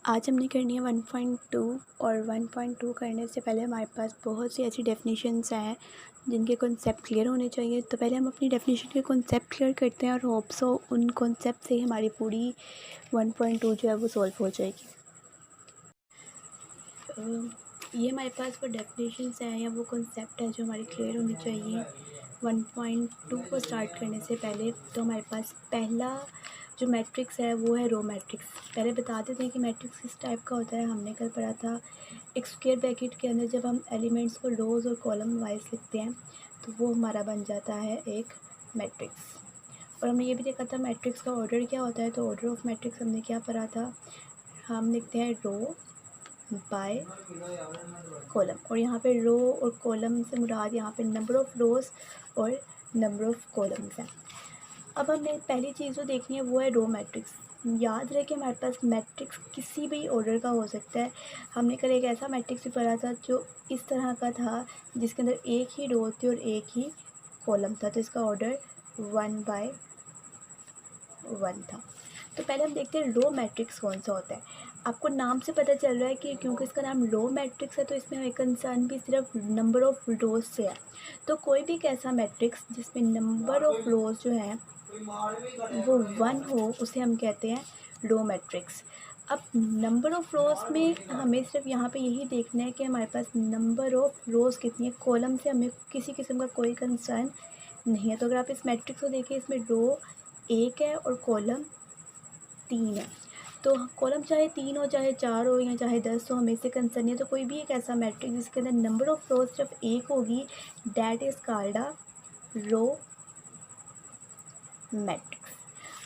आज हमने करनी है 1.2 और 1.2 करने से पहले हमारे पास बहुत सी ऐसी डेफिनेशंस हैं जिनके कॉन्सेप्ट क्लियर होने चाहिए। तो पहले हम अपनी डेफिनेशन के कॉन्सेप्ट क्लियर करते हैं और होप सो उन कॉन्सेप्ट से ही हमारी पूरी 1.2 जो है वो सॉल्व हो जाएगी। ये हमारे पास वो डेफिनेशंस हैं या वो कॉन्सेप्ट है जो हमारी क्लियर होनी चाहिए 1.2 को स्टार्ट करने से पहले। तो हमारे पास पहला जो मैट्रिक्स है वो है रो मैट्रिक्स। पहले बता देते हैं कि मैट्रिक्स किस टाइप का होता है। हमने कल पढ़ा था एक स्क्वायर ब्रैकेट के अंदर जब हम एलिमेंट्स को रोज़ और कॉलम वाइज लिखते हैं तो वो हमारा बन जाता है एक मैट्रिक्स। और हमने ये भी देखा था मैट्रिक्स का ऑर्डर क्या होता है। तो ऑर्डर ऑफ मैट्रिक्स हमने क्या पढ़ा था, हम लिखते हैं रो बाय कॉलम। और यहाँ पे रो और कॉलम से मुराद यहाँ पे नंबर ऑफ़ रोज़ और नंबर ऑफ़ कॉलम्स हैं। अब हमें पहली चीज़ जो देखनी है वो है रो मैट्रिक्स। याद रहे कि हमारे पास मैट्रिक्स किसी भी ऑर्डर का हो सकता है। हमने कल एक ऐसा मैट्रिक्स भी पढ़ा था जो इस तरह का था जिसके अंदर एक ही रो थी और एक ही कॉलम था, तो इसका ऑर्डर 1/1 था। तो पहले हम देखते हैं रो मैट्रिक्स कौन सा होता है। आपको नाम से पता चल रहा है कि क्योंकि इसका नाम रो मैट्रिक्स है तो इसमें हमें कंसर्न भी सिर्फ नंबर ऑफ़ रोज से है। तो कोई भी एक ऐसा मैट्रिक्स जिसमें नंबर ऑफ़ रोज जो है वो 1 हो उसे हम कहते हैं रो मैट्रिक्स। अब नंबर ऑफ़ रोज़ में हमें सिर्फ यहाँ पे यही देखना है कि हमारे पास नंबर ऑफ़ रोज़ कितनी है। कॉलम से हमें किसी किस्म का कोई कंसर्न नहीं है। तो अगर आप इस मैट्रिक्स को देखिए, इसमें रो 1 है और कॉलम 3 है। तो कॉलम चाहे 3 हो, चाहे 4 हो या चाहे 10 हो, हमें इससे कंसर्न नहीं है। तो कोई भी एक ऐसा मैट्रिक्स जिसके अंदर नंबर ऑफ़ रोज़ सिर्फ 1 होगी, that is called a row matrix.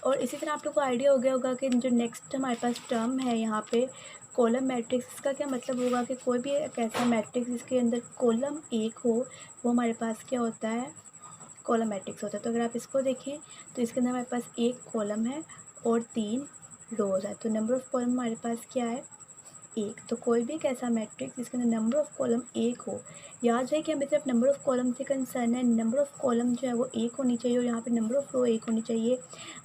और इसी तरह आप लोग को आइडिया हो गया होगा कि जो नेक्स्ट हमारे पास टर्म है यहाँ पे कॉलम मैट्रिक्स, इसका क्या मतलब होगा कि कोई भी एक ऐसा मैट्रिक्स जिसके अंदर कॉलम 1 हो वो हमारे पास क्या होता है, कॉलम मैट्रिक्स होता है। तो अगर आप इसको देखें तो इसके अंदर हमारे पास एक कॉलम है और 3 रोज़ है। तो नंबर ऑफ़ कॉलम हमारे पास क्या है, 1। तो कोई भी एक ऐसा मैट्रिक्स जिसके अंदर नंबर ऑफ़ कॉलम 1 हो, याद रहे कि हमें सिर्फ नंबर ऑफ़ कॉलम से कंसर्न है। नंबर ऑफ़ कॉलम जो है वो 1 होनी चाहिए और यहाँ पे नंबर ऑफ़ रो 1 होनी चाहिए।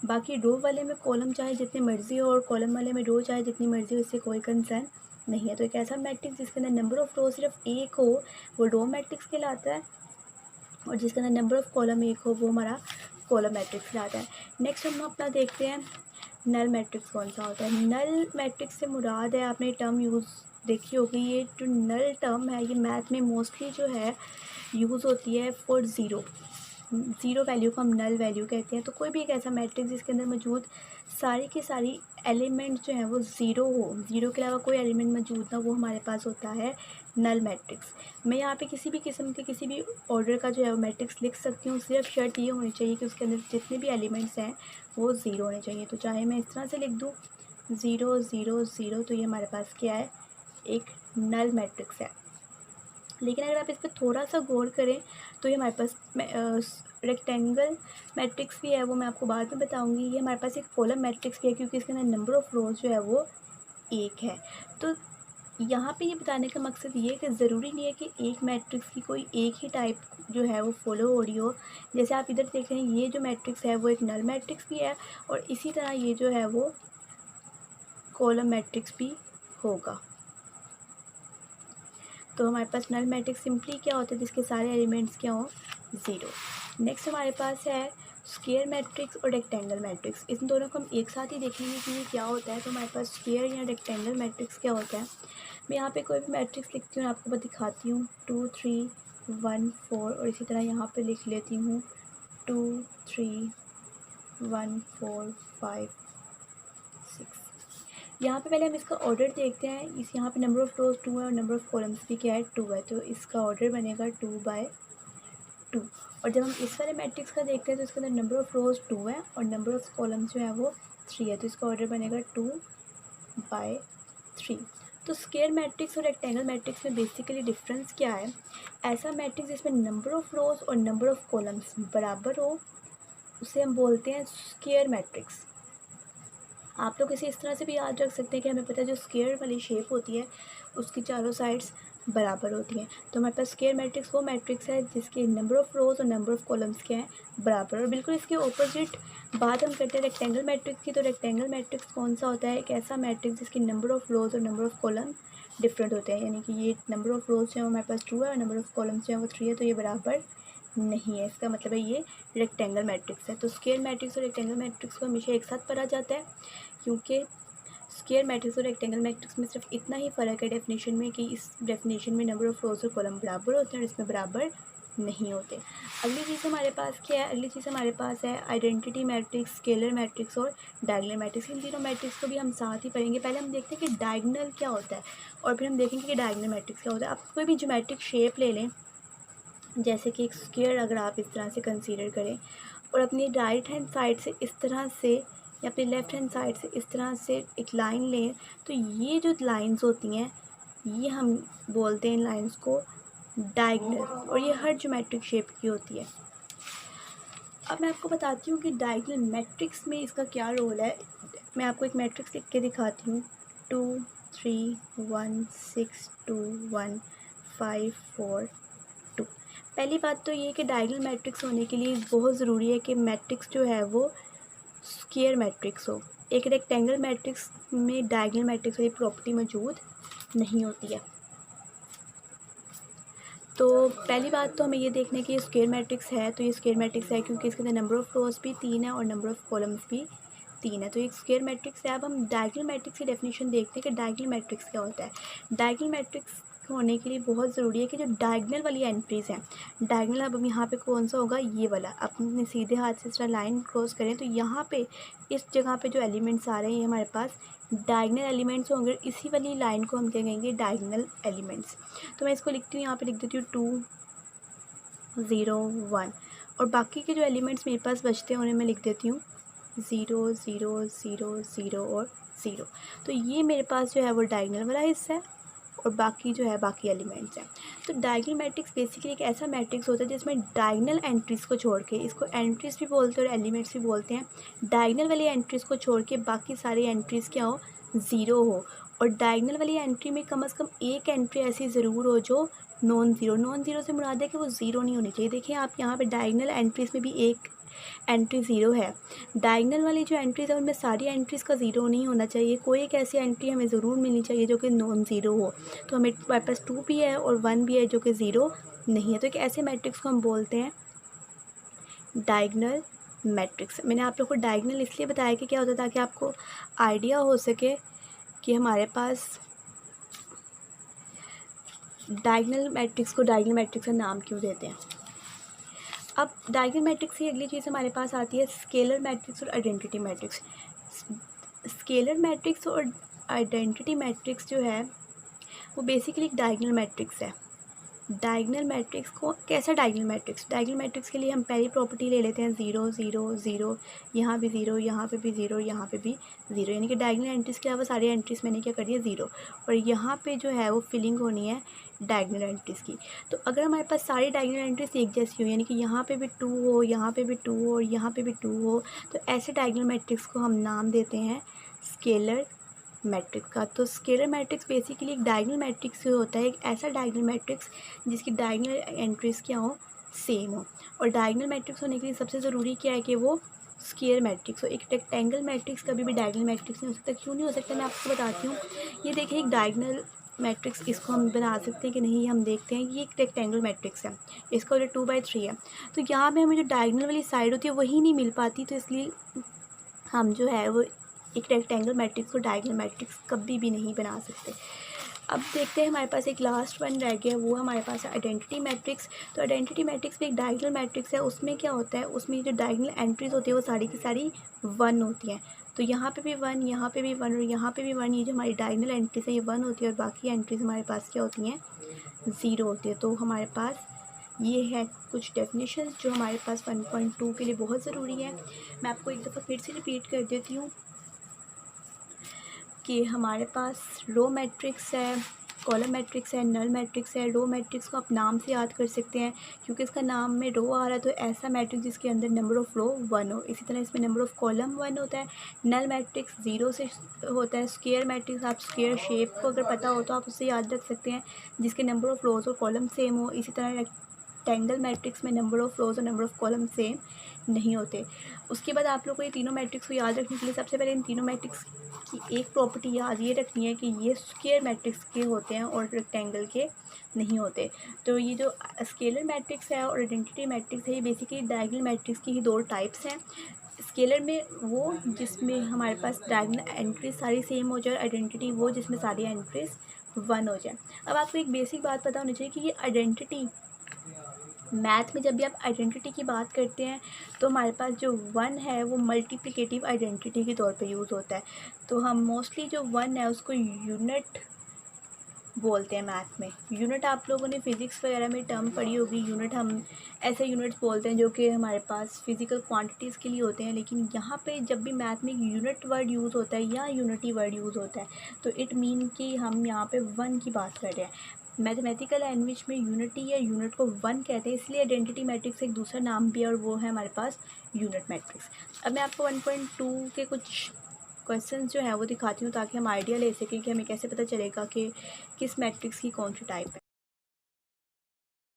बाकी रो वाले में कॉलम चाहे जितने मर्ज़ी हो और कॉलम वाले में रो चाहे जितनी मर्ज़ी हो, इससे कोई कंसर्न नहीं है। तो एक ऐसा मैट्रिक्स जिसके अंदर नंबर ऑफ़ रो सिर्फ 1 हो वो रो मैट्रिक्स कहलाता है, और जिसके अंदर नंबर ऑफ़ कॉलम 1 हो वो हमारा कॉलम मैट्रिक्स कहलाता है। नेक्स्ट हम अपना देखते हैं नल मैट्रिक्स कौन सा होता है। नल मैट्रिक्स से मुराद है, आपने टर्म यूज़ देखी होगी, ये जो नल टर्म है ये मैथ में मोस्टली जो है यूज़ होती है फॉर ज़ीरो वैल्यू को हम नल वैल्यू कहते हैं। तो कोई भी एक ऐसा मैट्रिक्स जिसके अंदर मौजूद सारी की सारी एलिमेंट जो हैं वो ज़ीरो हो, ज़ीरो के अलावा कोई एलिमेंट मौजूद ना, वो हमारे पास होता है नल मैट्रिक्स। मैं यहाँ पे किसी भी किस्म के किसी भी ऑर्डर का जो है वो मैट्रिक्स लिख सकती हूँ, सिर्फ शर्त ये होनी चाहिए कि उसके अंदर जितने भी एलिमेंट्स हैं वो ज़ीरो होने चाहिए। तो चाहे मैं इस तरह से लिख दूँ 0 0 0, तो ये हमारे पास क्या है, एक नल मैट्रिक्स है। लेकिन अगर आप इस पर थोड़ा सा गौर करें तो ये हमारे पास रेक्टेंगल मैट्रिक्स भी है, वो मैं आपको बाद में बताऊंगी। ये हमारे पास एक कॉलम मैट्रिक्स भी है क्योंकि इसके अंदर नंबर ऑफ़ रोज जो है वो 1 है। तो यहाँ पे ये बताने का मकसद ये है कि ज़रूरी नहीं है कि एक मैट्रिक्स की कोई एक ही टाइप जो है वो फॉलो हो रही हो। जैसे आप इधर देख रहे हैं ये जो मैट्रिक्स है वो एक नल मैट्रिक्स भी है और इसी तरह ये जो है वो कॉलम मैट्रिक्स भी होगा। तो हमारे पास नल मैट्रिक्स सिंपली क्या होता है, जिसके सारे एलिमेंट्स क्या हों, ज़ीरो। नेक्स्ट हमारे पास है स्क्वायर मैट्रिक्स और रेक्टेंगल मैट्रिक्स। इन दोनों को हम एक साथ ही देखेंगे कि ये क्या होता है। तो हमारे पास स्क्वायर या रेक्टेंगल मैट्रिक्स क्या होता है। मैं यहाँ पे कोई भी मैट्रिक्स लिखती हूँ, आपको दिखाती हूँ 2 3 1 4, और इसी तरह यहाँ पे लिख लेती हूँ 2 3 1 4 5 6। यहाँ पे पहले हम इसका ऑर्डर देखते हैं। इस यहाँ पे नंबर ऑफ़ रोज़ 2 है और नंबर ऑफ़ कॉलम्स भी क्या है, 2 है। तो इसका ऑर्डर बनेगा 2/2। और जब हम इस वाले मैट्रिक्स का देखते हैं तो इसके अंदर नंबर ऑफ़ रोज़ 2 है और नंबर ऑफ़ कॉलम्स जो है वो 3 है। तो इसका ऑर्डर बनेगा 2/3। तो स्क्वायर मैट्रिक्स और रेक्टेंगल मैट्रिक्स में बेसिकली डिफरेंस क्या है। ऐसा मैट्रिक्स जिसमें नंबर ऑफ़ रोज़ और नंबर ऑफ़ कॉलम्स बराबर हो उसे हम बोलते हैं स्क्वायर मैट्रिक्स। आप लोग इसे इस तरह से भी याद रख सकते हैं कि हमें पता है जो स्क्वायर वाली शेप होती है उसकी चारों साइड्स बराबर होती हैं। तो हमारे पास स्क्वायर मैट्रिक्स वो मैट्रिक्स है जिसके नंबर ऑफ़ रोज़ और नंबर ऑफ़ कॉलम्स क्या हैं, बराबर। और बिल्कुल इसके ऑपोजिट बात हम करते हैं रेक्टेंगल मैट्रिक्स की। तो रेक्टेंगल मैट्रिक्स कौन सा होता है? एक ऐसा मैट्रिक्स जिसके नंबर ऑफ़ रोज़ और नंबर ऑफ़ कॉलम डिफरेंट होते हैं, यानी कि ये नंबर ऑफ़ रोज़ जो है वो हमारे पास 2 है और नंबर ऑफ़ कॉलम्स जो है वो 3 है, तो ये बराबर नहीं है। इसका मतलब है ये रेक्टेंगल मैट्रिक्स है। तो स्क्वायर मैट्रिक्स और रेक्टेंगल मैट्रिक्स को हमेशा एक साथ पढ़ा जाता है, क्योंकि स्क्वायर मैट्रिक्स और रेक्टेंगल मैट्रिक्स में सिर्फ इतना ही फ़र्क है डेफिनेशन में कि इस डेफिनेशन में नंबर ऑफ़ रोज़ और कॉलम बराबर होते हैं और इसमें बराबर नहीं होते। अगली चीज़ हमारे पास क्या है? अगली चीज़ हमारे पास है आइडेंटिटी मैट्रिक्स, स्केलर मैट्रिक्स और डायगोनल मैट्रिक्स। इन तीनों मैट्रिक्स को भी हम साथ ही पढ़ेंगे। पहले हम देखते हैं कि डायगोनल क्या होता है और फिर हम देखेंगे कि डायगोनल मैट्रिक्स क्या होता है। आप कोई भी ज्योमेट्रिक शेप ले लें, जैसे कि एक स्क्वायर अगर आप इस तरह से कंसीडर करें और अपनी राइट हैंड साइड से इस तरह से या अपनी लेफ़्ट हैंड साइड से इस तरह से एक लाइन लें, तो ये जो लाइंस होती हैं ये हम बोलते हैं इन लाइंस को डायगोनल, और ये हर ज्योमेट्रिक शेप की होती है। अब मैं आपको बताती हूँ कि डायगोनल मैट्रिक्स में इसका क्या रोल है। मैं आपको एक मैट्रिक्स लिख के दिखाती हूँ। 2 3 1 6 2 1 5 4 2। पहली बात तो ये कि डायगोनल मैट्रिक्स होने के लिए बहुत ज़रूरी है कि मैट्रिक्स जो है वो स्क्वायर मैट्रिक्स हो। एक रेक्टेंगल मैट्रिक्स में डायगोनल मैट्रिक्स वाली प्रॉपर्टी मौजूद नहीं होती है। तो पहली बात तो हमें ये देखना है कि ये स्क्वायर मैट्रिक्स है, तो ये स्क्वायर मैट्रिक्स है क्योंकि इसके अंदर नंबर ऑफ़ रोज़ भी 3 है और नंबर ऑफ़ कॉलम्स भी 3 है, तो ये स्क्वायर मैट्रिक्स है। अब हम डायगोनल मैट्रिक्स की डेफिनेशन देखते हैं कि डायगोनल मैट्रिक्स क्या होता है। डायगोनल मैट्रिक्स होने के लिए बहुत ज़रूरी है कि जो डायगोनल वाली एंट्रीज़ हैं, डायगोनल अब हम यहाँ पे कौन सा होगा, ये वाला। अपने सीधे हाथ से इस तरह लाइन क्रॉस करें तो यहाँ पे इस जगह पे जो एलिमेंट्स आ रहे हैं ये हमारे पास डायगोनल एलिमेंट्स होंगे। इसी वाली लाइन को हम क्या कहेंगे, डायगोनल एलिमेंट्स। तो मैं इसको लिखती हूँ, यहाँ पे लिख देती हूँ 2 0 1, और बाकी के जो एलिमेंट्स मेरे पास बचते हैं उन्हें मैं लिख देती हूँ 0 0 0 0 और 0। तो ये मेरे पास जो है वो डायगोनल वाला हिस्सा है और बाकी जो है बाकी एलिमेंट्स हैं। तो डायगोनल मैट्रिक्स बेसिकली एक ऐसा मैट्रिक्स होता है जिसमें डायगोनल एंट्रीज़ को छोड़ के, इसको एंट्रीज़ भी बोलते हैं और एलिमेंट्स भी बोलते हैं, डायगोनल वाली एंट्रीज़ को छोड़ के बाकी सारी एंट्रीज़ क्या हो, ज़ीरो हो। और डायगोनल वाली एंट्री में कम से कम एक एंट्री ऐसी ज़रूर हो जो नॉन ज़ीरो। नॉन ज़ीरो से मुराद है कि वो ज़ीरो नहीं होनी चाहिए। देखिए आप यहाँ पे डायगोनल एंट्रीज़ में भी एक एंट्री ज़ीरो है। डायगोनल वाली जो एंट्रीज़ है उनमें सारी एंट्रीज़ का ज़ीरो नहीं होना चाहिए, कोई एक ऐसी एंट्री हमें ज़रूर मिलनी चाहिए जो कि नॉन ज़ीरो हो। तो हमारे पास 2 भी है और 1 भी है जो कि ज़ीरो नहीं है। तो एक ऐसे मैट्रिक्स को हम बोलते हैं डायगोनल मैट्रिक्स। मैंने आप लोग को डायगोनल इसलिए बताया कि क्या होता है, ताकि आपको आइडिया हो सके कि हमारे पास डायगोनल मैट्रिक्स को डायगोनल मैट्रिक्स का नाम क्यों देते हैं। अब डायगोनल मैट्रिक्स की अगली चीज़ हमारे पास आती है स्केलर मैट्रिक्स और आइडेंटिटी मैट्रिक्स। स्केलर मैट्रिक्स और आइडेंटिटी मैट्रिक्स जो है वो बेसिकली एक डायगोनल मैट्रिक्स है। डायगोनल मैट्रिक्स को कैसा डायगोनल मैट्रिक्स, डायगोनल मैट्रिक्स के लिए हम पहली प्रॉपर्टी ले लेते हैं 0 0 0, यहाँ भी 0, यहाँ पे भी 0, यहाँ पे भी 0, यानी कि डायगोनल एंट्रीज़ के अलावा सारी एंट्रीज़ मैंने क्या कर दिया 0, और यहाँ पे जो है वो फिलिंग होनी है डायगोनल एंट्रीज़ की। तो अगर हमारे पास सारी डायगोनल एंट्रीज़ एक जैसी हो, यानी कि यहाँ पे भी 2 हो, यहाँ पे भी 2 हो और यहाँ पे भी 2 हो, तो ऐसे डायगोनल मैट्रिक्स को हम नाम देते हैं स्केलर मैट्रिक्स का। तो स्केलर मैट्रिक्स बेसिकली एक डायगोनल मैट्रिक्स से होता है, एक ऐसा डायगोनल मैट्रिक्स जिसकी डायगोनल एंट्रीज़ क्या हो, सेम हो। और डायगोनल मैट्रिक्स होने के लिए सबसे ज़रूरी क्या है कि वो स्क्वायर मैट्रिक्स हो। एक रेक्टेंगल मैट्रिक्स कभी भी डायगोनल मैट्रिक्स नहीं हो सकता। क्यों नहीं हो सकता, मैं आपको बताती हूँ। ये देखिए एक डायगोनल मैट्रिक्स, इसको हम बना सकते हैं कि नहीं, हम देखते हैं। ये एक रेक्टेंगल मैट्रिक्स है, इसका जो 2/3 है, तो यहाँ पे हमें जो डायगोनल वाली साइड होती है वही नहीं मिल पाती, तो इसलिए हम जो है वो एक रेक्टेंगल मैट्रिक्स को डायगोनल मैट्रिक्स कभी भी नहीं बना सकते। अब देखते हैं हमारे पास एक लास्ट वन रह गया, वो हमारे पास है आइडेंटिटी मैट्रिक्स। तो आइडेंटिटी मैट्रिक्स भी एक डायगोनल मैट्रिक्स है। उसमें क्या होता है, उसमें जो डायगोनल एंट्रीज़ होती है वो सारी की सारी 1 होती हैं। तो यहाँ पे भी 1, यहाँ पे भी 1 और यहाँ पे भी 1, ये जो हमारी डायगोनल एंट्रीज़ है ये 1 होती है और बाकी एंट्रीज़ हमारे पास क्या होती हैं, 0 होती है। तो हमारे पास ये है कुछ डेफिनेशन जो हमारे पास 1.2 के लिए बहुत ज़रूरी है। मैं आपको एक दफ़ा फिर से रिपीट कर देती हूँ। कि हमारे पास रो मैट्रिक्स है, कॉलम मैट्रिक्स है, नल मैट्रिक्स है। रो मैट्रिक्स को आप नाम से याद कर सकते हैं क्योंकि इसका नाम में रो आ रहा है, तो ऐसा मैट्रिक्स जिसके अंदर नंबर ऑफ़ रो 1 हो। इसी तरह इसमें नंबर ऑफ़ कॉलम 1 होता है। नल मैट्रिक्स 0 से होता है। स्क्वायर मैट्रिक्स, आप स्क्वायर शेप को अगर पता हो तो आप उससे याद रख सकते हैं जिसके नंबर ऑफ़ रोज़ और कॉलम सेम हो। इसी तरह रेक्टेंगल मैट्रिक्स में नंबर ऑफ़ रोज़ और नंबर ऑफ़ कॉलम सेम नहीं होते। उसके बाद आप लोग को ये तीनों मैट्रिक्स को याद रखने के लिए सबसे पहले इन तीनों मैट्रिक्स की एक प्रॉपर्टी याद ये रखनी है कि ये स्क्वायर मैट्रिक्स के होते हैं और रेक्टेंगल के नहीं होते। तो ये जो स्केलर मैट्रिक्स है और आइडेंटिटी मैट्रिक्स है, ये बेसिकली डायगोनल मैट्रिक्स की ही दो टाइप्स हैं। स्केलर में वो जिसमें हमारे पास डायगोनल एंट्रीज सारी सेम हो जाए, आइडेंटिटी वो जिसमें सारी एंट्रीज 1 हो जाए। अब आपको एक बेसिक बात पता होनी चाहिए कि ये आइडेंटिटी, मैथ में जब भी आप आइडेंटिटी की बात करते हैं तो हमारे पास जो 1 है वो मल्टीप्लिकेटिव आइडेंटिटी के तौर पे यूज़ होता है। तो हम मोस्टली जो 1 है उसको यूनिट बोलते हैं मैथ में। यूनिट आप लोगों ने फिज़िक्स वगैरह में टर्म पढ़ी होगी। यूनिट हम ऐसे यूनिट्स बोलते हैं जो कि हमारे पास फिज़िकल क्वांटिटीज़ के लिए होते हैं, लेकिन यहाँ पे जब भी मैथ में यूनिट वर्ड यूज़ होता है या यूनिटी वर्ड यूज़ होता है तो इट मीन कि हम यहाँ पे 1 की बात कर रहे हैं। मैथमेटिकल लैंग्वेज में यूनिटी या यूनिट को 1 कहते हैं, इसलिए आइडेंटिटी मैट्रिक्स एक दूसरा नाम भी है और वो है हमारे पास यूनिट मैट्रिक्स। अब मैं आपको 1.2 के कुछ क्वेश्चंस जो है वो दिखाती हूँ ताकि हम आइडिया ले सकें कि हमें कैसे पता चलेगा कि किस मैट्रिक्स की कौन सी टाइप है।